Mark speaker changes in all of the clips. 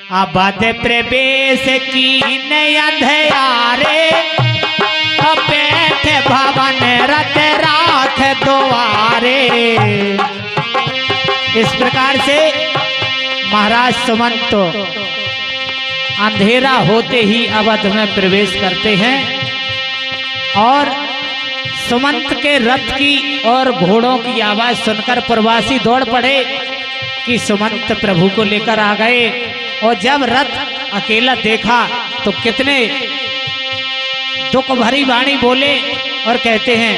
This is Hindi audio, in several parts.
Speaker 1: अवध प्रवेश की अंधियारे, बैठ भवन रत राख द्वारे। इस प्रकार से महाराज सुमंत अंधेरा होते ही अवध में प्रवेश करते हैं और सुमंत के रथ की और घोड़ों की आवाज सुनकर प्रवासी दौड़ पड़े कि सुमंत प्रभु को लेकर आ गए। और जब रथ अकेला देखा तो कितने दुख भरी वाणी बोले और कहते हैं,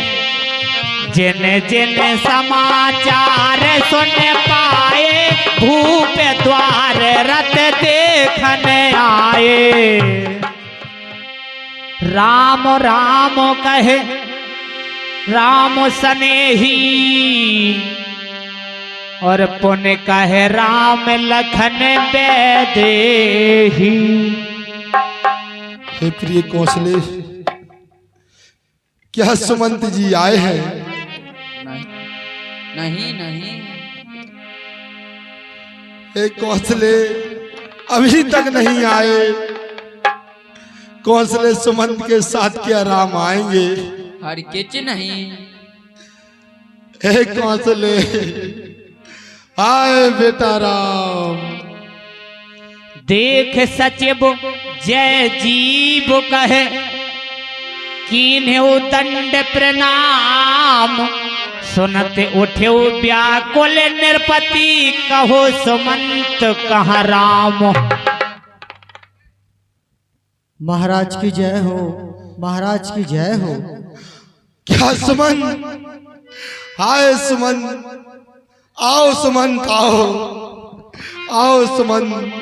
Speaker 1: जिन जिन समाचार सुन पाए, भूप द्वार रथ देखने आए। राम राम कहे राम सनेही, और पुण्य कहे राम लखन बेदेही।
Speaker 2: हे प्रिय कौशले, क्या सुमंत जी आए हैं?
Speaker 3: नहीं नहीं।
Speaker 2: हे कौशले, अभी तक नहीं आए। कौशले, सुमंत के साथ क्या राम आएंगे?
Speaker 3: हर किच नहीं।
Speaker 2: हे कौशले, आए बेटा राम।
Speaker 1: देख सचिव जय जीव कहे, कीन्हु दंड प्रणाम। सुनत उठ्यो व्याकुल नृपति, कहो सुमंत कहाँ राम।
Speaker 4: महाराज की जय हो, महाराज की जय हो।
Speaker 2: क्या सुमंत? आए सुमंत, आओ सुमंत, आओ आओ सुमंत।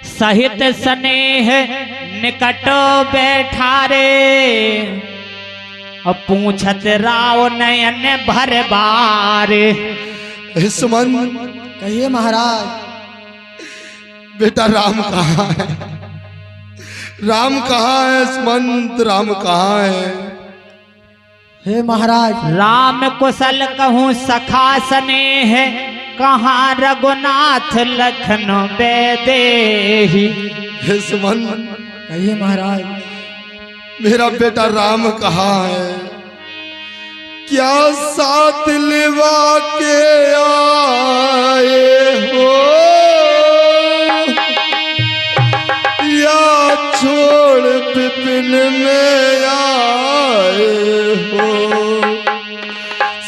Speaker 1: सहित स्नेह निकट बैठारे, और पूछत राव नयन भर बारे।
Speaker 2: हे सुमंत,
Speaker 4: कहिए महाराज।
Speaker 2: बेटा राम कहाँ है? राम कहाँ है सुमंत? राम कहाँ है?
Speaker 4: हे महाराज।
Speaker 1: राम कुशल कहूँ सखा स्नेह, कहाँ रघुनाथ लखन बेदेही।
Speaker 2: हे सुमंत,
Speaker 4: कहिए महाराज।
Speaker 2: मेरा बेटा राम कहाँ है? क्या साथ लेवा के आए हो, या छोड़ विपिन में आए हो?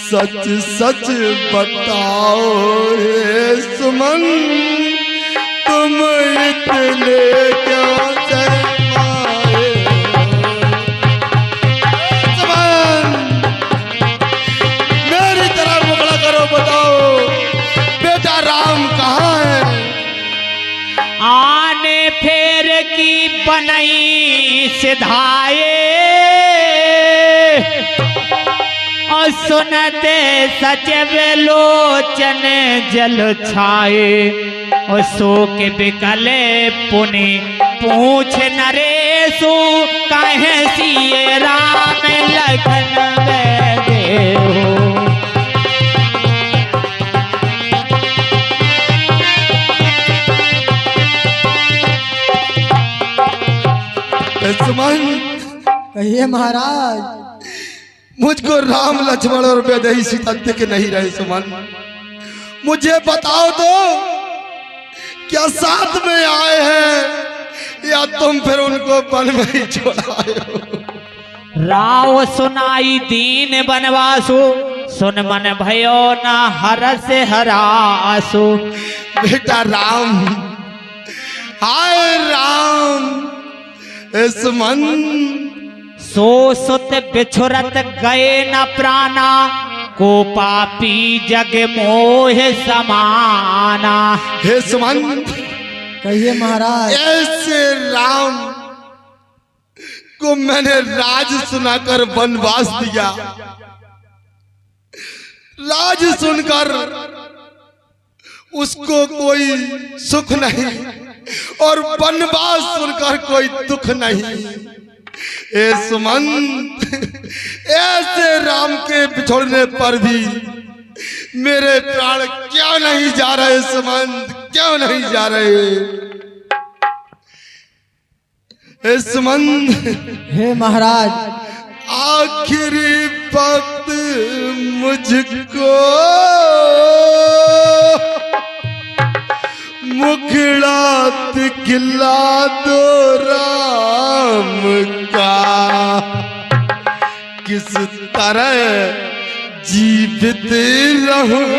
Speaker 2: सच सच बताओ हे सुमंत, तुम इतने क्या शर्माए हो? सुमंत, मेरी तरफ मुखड़ा करो, बताओ बेटा राम कहाँ है?
Speaker 1: आने फेर की बनई सिधाए, और सुनते सचिव लोचन जल छाए। और शोक बिकले पुनि पूछ नरेशु, कहे सिए राम लखन बेदेहो।
Speaker 2: सुमंत,
Speaker 4: कहिए महाराज।
Speaker 2: मुझको राम लक्ष्मण और वैदेही सीता दिख नहीं रहे सुमंत। मुझे बताओ तो, क्या साथ में आए हैं या तुम फिर उनको वन में ही छोड़ाए हो?
Speaker 1: राव सुनाई दीन बनवासु, सुन मन भयो न हरस हरासु।
Speaker 2: बेटा राम, हाय राम। सुमंत,
Speaker 1: सो सुत बिछुरत गए न प्राणा, को पापी जग मोह समाना।
Speaker 2: हे सुमंत,
Speaker 4: कहिए महाराज।
Speaker 2: ऐसे राम को मैंने राज सुनाकर वनवास दिया। राज सुनकर उसको कोई सुख नहीं और वनवास सुनकर कोई दुख नहीं। ए सुमंत, ऐसे राम के बिछोड़ने पर भी मेरे प्राण क्यों नहीं जा रहे सुमंत, क्यों नहीं जा रहे? सुमंत,
Speaker 4: हे महाराज,
Speaker 2: आखिरी वक्त मुझको मुखड़ा दिखला दो राम का, किस तरह जीवित रहूं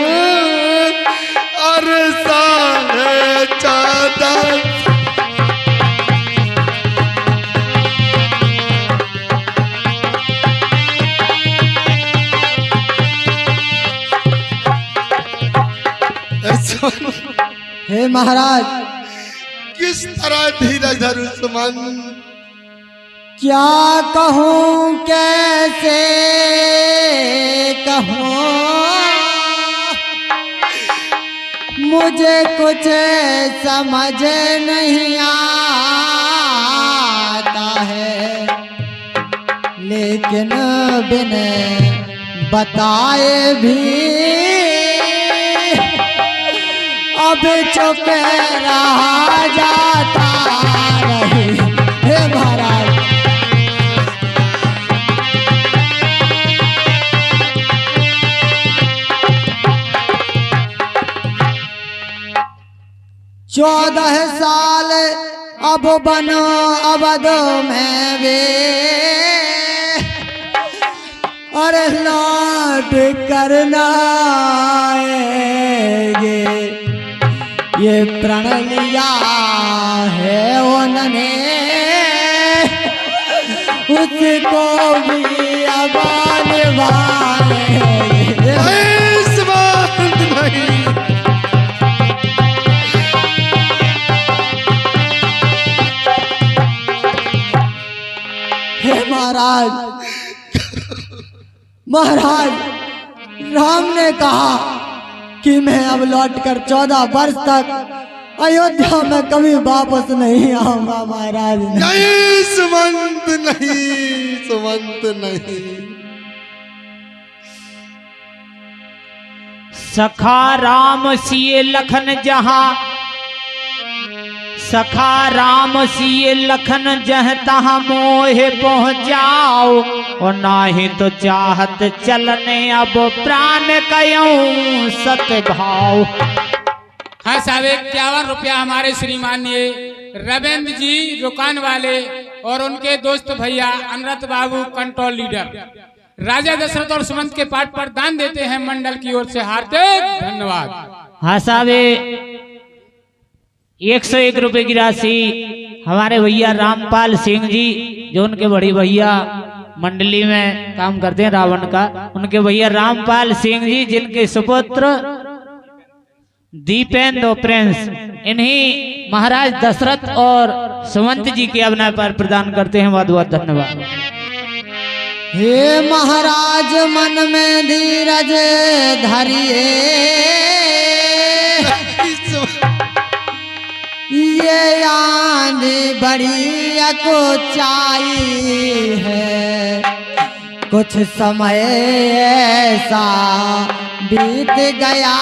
Speaker 2: अरसा है चादर।
Speaker 4: हे महाराज,
Speaker 2: किस तरह धीरज धरूं सुमंत?
Speaker 4: क्या कहूँ कैसे कहूँ, मुझे कुछ समझ नहीं आता है, लेकिन बिन बताए भी अब चुप रहा जाता नहीं। हे महाराज, चौदह साल अब बनो अवध में वे, अरे लौट करना आएंगे, ये प्रण लिया है उन्होंने, उसको भी अब निभाएंगे।
Speaker 2: नहीं,
Speaker 4: हे महाराज, महाराज, राम ने कहा कि मैं अब लौटकर 14 वर्ष तक अयोध्या में कभी वापस नहीं आऊंगा। महाराज
Speaker 2: नहीं सुमंत, नहीं सुमंत, नहीं।
Speaker 1: सखा राम सिए लखन जहां, सखा राम सिए लखन जह तहाँ मोहे पहुँचाओ, और नाही तो चाहत चलने अब प्राण कयूं सत भाव।
Speaker 5: हाँ साहब, 51 रुपया हमारे श्रीमान ये रविंद्र जी दुकान वाले और उनके दोस्त भैया अनरत बाबू कंट्रोल लीडर राजा दशरथ और सुमंत के पाठ पर दान देते हैं मंडल की ओर से। हार्दिक धन्यवाद।
Speaker 1: हाँ साहब, 101 रुपए की राशि हमारे भैया रामपाल सिंह जी, जो उनके बड़ी भैया मंडली में काम करते हैं रावण का, उनके भैया रामपाल सिंह जी, जिनके सुपुत्र दीपेंद्र प्रिंस, इन्हीं महाराज दशरथ और सुमंत जी के अवनय पर प्रदान करते हैं। बहुत बहुत धन्यवाद।
Speaker 4: हे महाराज, मन में धीरज धरिए, ये आंधी बड़ी अकुचाई है, कुछ समय ऐसा बीत गया,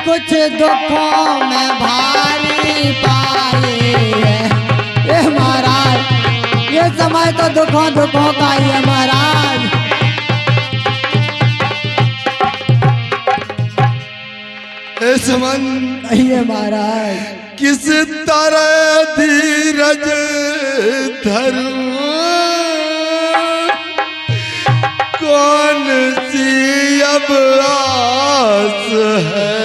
Speaker 4: कुछ दुखों में भारी पाए है। ये महाराज, ये समय तो दुखों का ही है महाराज।
Speaker 2: सुमंत,
Speaker 4: कहिए महाराज,
Speaker 2: किस तरह धीरज धरूं, कौन सी अब आस है,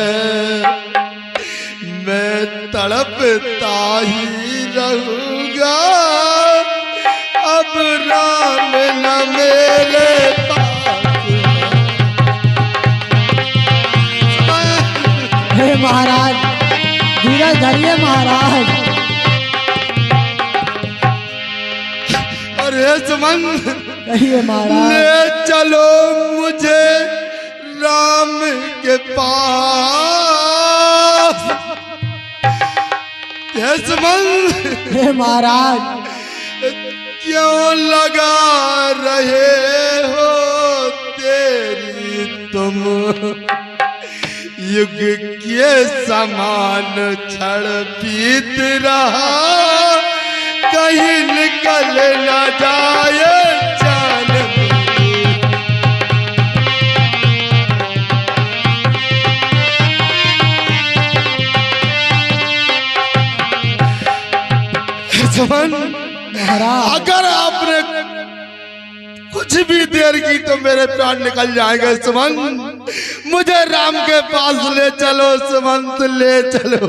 Speaker 2: मैं तड़पता ही रहूंगा, अब राम न मेरे पास है।
Speaker 4: हे महाराज, धीरज धरिए महाराज।
Speaker 2: अरे सुमंत,
Speaker 4: कहिए महाराज।
Speaker 2: ले चलो मुझे राम के पास। हे सुमंत,
Speaker 4: हे महाराज,
Speaker 2: क्यों लगा रहे हो तेरी तुम युग के समान क्षण बीत रहा, कहीं निकल न जाए जान सुमन।
Speaker 4: महाराज
Speaker 2: अगर आपने कुछ भी देर की तो मेरे प्राण निकल जाएंगे सुमन। मुझे राम के पास ले चलो सुमंत, ले चलो।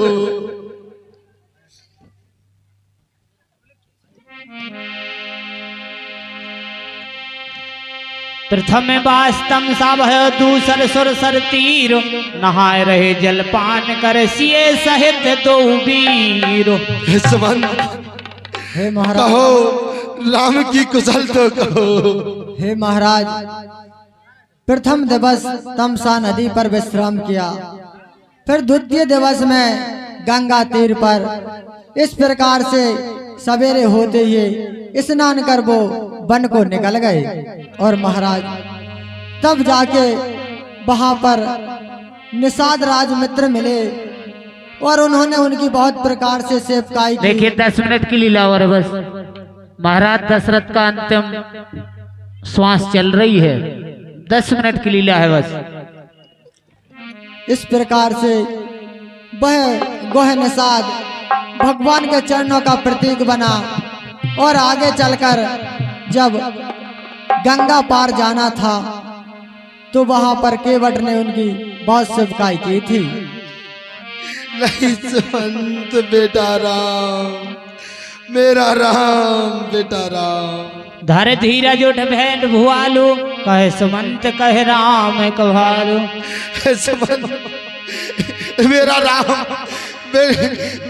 Speaker 1: प्रथम वास्तम सब दूसर सुर सर तीर, नहाए रहे जलपान कर सिए सहित दो वीर।
Speaker 2: हे सुमन
Speaker 4: हे महाराज,
Speaker 2: कहो राम की कुशल तो कहो।
Speaker 4: हे महाराज, प्रथम दिवस तमसा नदी पर विश्राम किया, फिर द्वितीय दिवस में गंगा तीर पर इस प्रकार से सवेरे होते ही स्नान कर वो वन को निकल गए। और महाराज तब जाके वहां पर निषाद राजमित्र मिले और उन्होंने उनकी बहुत प्रकार से सेवकाई की।
Speaker 1: देखिए 10 मिनट की लीला और बस महाराज दशरथ का अंतिम श्वास चल रही है। 10 मिनट की लीला है बस।
Speaker 4: इस प्रकार से वह गोह निषाद भगवान के चरणों का प्रतीक बना और आगे चलकर जब गंगा पार जाना था तो वहां पर केवट ने उनकी बहुत सेवकाई की थी।
Speaker 2: नहीं सुमंत बेटा राम, मेरा राम बेटा राम।
Speaker 1: धर धीरज उठ भेंट भुआलू, कहे सुमंत कहे राम कभालू।
Speaker 2: हे सुमंत मेरा राम,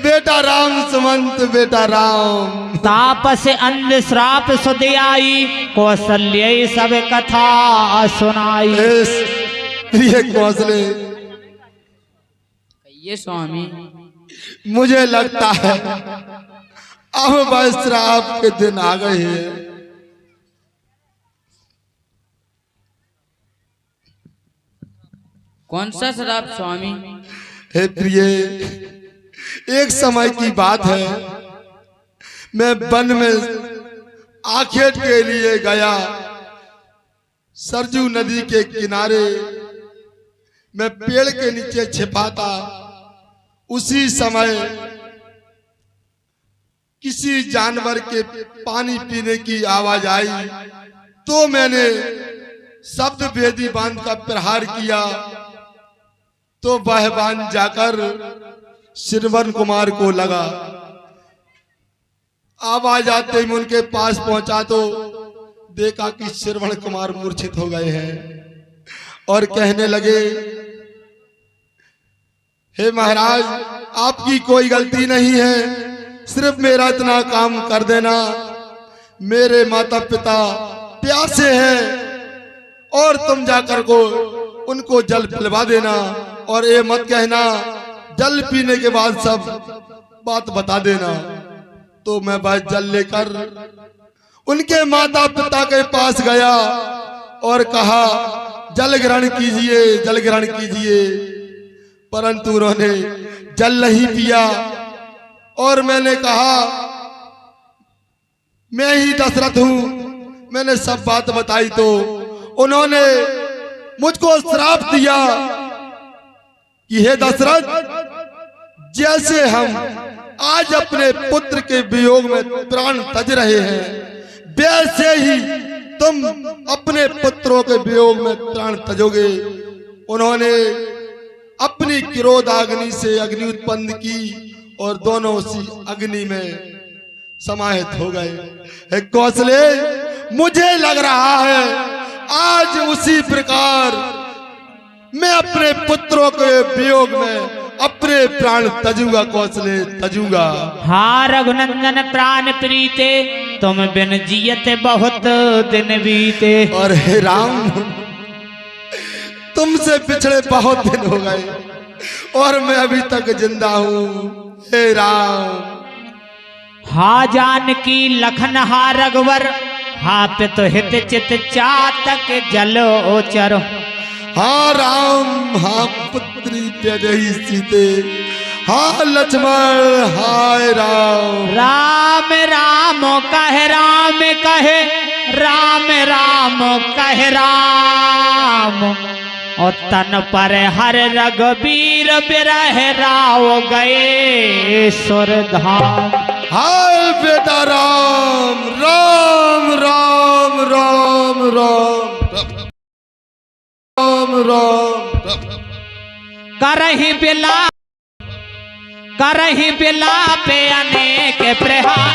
Speaker 2: बेटा राम सुमंत बेटा राम।
Speaker 1: तापस अंध श्राप सुदयाई, कौशल्य सब कथा सुनाई।
Speaker 2: प्रिय कौशले,
Speaker 3: ये स्वामी
Speaker 2: मुझे लगता है अब बस श्राप के दिन आ गए हैं।
Speaker 3: कौन सा श्राप स्वामी?
Speaker 2: हे प्रिय, एक समय की बात है, मैं वन में आखेट के लिए गया। सरजू नदी के किनारे मैं पेड़ के नीचे छिपा था। उसी समय किसी जानवर के पानी पीने की आवाज आई तो मैंने शब्द भेदी बांध का प्रहार किया तो वह बांध जाकर श्रवण कुमार को लगा। आवाज आते ही उनके पास पहुंचा तो देखा कि श्रवण कुमार मूर्छित हो गए हैं और कहने लगे, हे महाराज आपकी कोई गलती नहीं है, सिर्फ मेरा इतना काम कर देना। मेरे माता पिता प्यासे हैं और तुम जाकर को उनको जल पिलवा देना और ये मत कहना जल पीने के बाद सब बात बता देना। तो मैं बस जल लेकर उनके माता पिता के पास गया और कहा जल ग्रहण कीजिए, जल ग्रहण कीजिए। परंतु उन्होंने जल नहीं पिया और मैंने कहा मैं ही दशरथ हूं। मैंने सब बात बताई तो उन्होंने मुझको श्राप दिया कि हे दशरथ, जैसे हम आज अपने पुत्र के वियोग में प्राण तज रहे हैं, वैसे ही तुम अपने पुत्रों के वियोग में प्राण तजोगे। उन्होंने अपनी क्रोध अग्नि से अग्नि उत्पन्न की और दोनों उसी अग्नि में समाहित हो गए। हे कौशले, मुझे लग रहा है आज उसी प्रकार मैं अपने पुत्रों के वियोग में अपने प्राण तजूंगा। कौशले तजूंगा।
Speaker 1: हाँ रघुनंदन प्राण प्रीते, तुम बिन जियते बहुत दिन बीते।
Speaker 2: और हे राम, तुमसे पिछड़े बहुत दिन हो गए और मैं अभी तक जिंदा हूँ। हे राम।
Speaker 1: हा जानकी लखन हा रघुवर, हा पितु हित चित चातक जलो चरो।
Speaker 2: हाँ राम, हाँ पुत्री त्यजहि सीते, हाँ लक्ष्मण, हाय राम।
Speaker 1: राम राम कहे राम कहे, राम राम कहे राम, और तन पर हर रघुबीर बिरह राव गए सुरधाम।
Speaker 2: हाय बेटा राम, राम राम राम राम राम राम।
Speaker 1: करहि बिलापे अनेक प्रहार,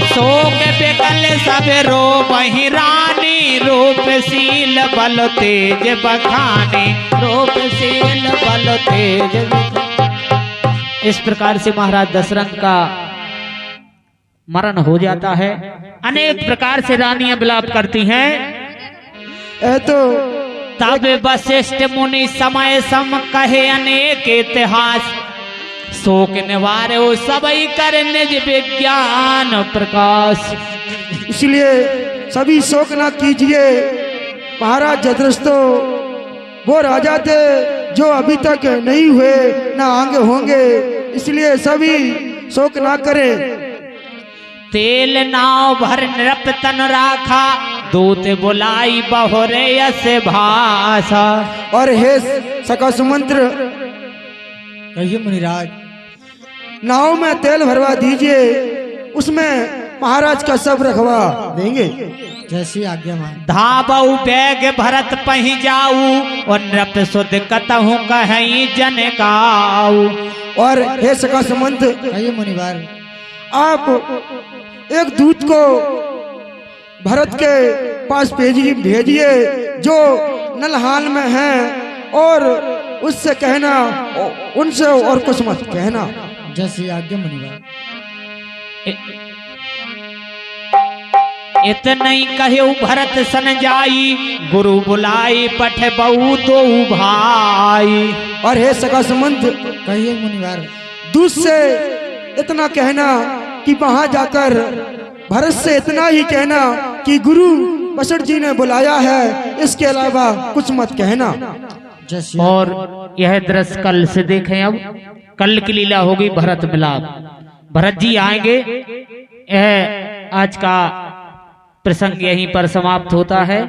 Speaker 1: शोक बिकल सब रो वही रानी, रूपशील बल तेज बखानी, रूपशील बल तेज बखानी। इस प्रकार से महाराज दशरथ का मरण हो जाता है। अनेक प्रकार से रानियां विलाप करती हैं।
Speaker 4: तो
Speaker 1: तब वशिष्ठ मुनि समय सम कहे अनेक इतिहास, शोक निवारे हो सबई कर निज विज्ञान प्रकाश।
Speaker 6: इसलिए सभी शोक ना कीजिए। महाराज जयद्रथ तो वो राजा थे जो अभी तक नहीं हुए ना आगे होंगे, इसलिए सभी शोक ना करें।
Speaker 1: तेल नाव भर नृप तन राखा, दूत बुलाई बहुरे यस भाषा।
Speaker 6: और हे सका सुमंत्र,
Speaker 4: कहिए मुनिराज।
Speaker 6: नाव में तेल भरवा दीजिए, उसमें महाराज का सब रखवा देंगे।
Speaker 4: जैसी आज्ञा मान।
Speaker 1: धाबऊ बैग भरत पही जाऊ, और नृप सुध कतहु कहीं जन गाऊ।
Speaker 6: और हे सका सुमंत,
Speaker 4: कहिए मुनिवार।
Speaker 6: आप एक दूत को भरत के पास भेजिए जो नलहान में है, और उससे कहना, उनसे और कुछ मत कहना।
Speaker 4: जैसी आज्ञा मुनिवार।
Speaker 1: इतनई कहे भरत सन जाई, गुरु बुलाई पठ बहु दो भाई।
Speaker 6: और हे सका सुमंत,
Speaker 4: कहिए मुनिवार।
Speaker 6: दूत से इतना कहना कि वहां जाकर भरत से इतना ही कहना कि गुरु वशिष्ठ जी ने बुलाया है, इसके अलावा कुछ मत कहना।
Speaker 4: जैसी
Speaker 1: और यह दृश्य कल से देखें। अब कल की लीला होगी भरत मिलाप। भरत जी आएंगे। यह आज का प्रसंग यहीं पर समाप्त होता है।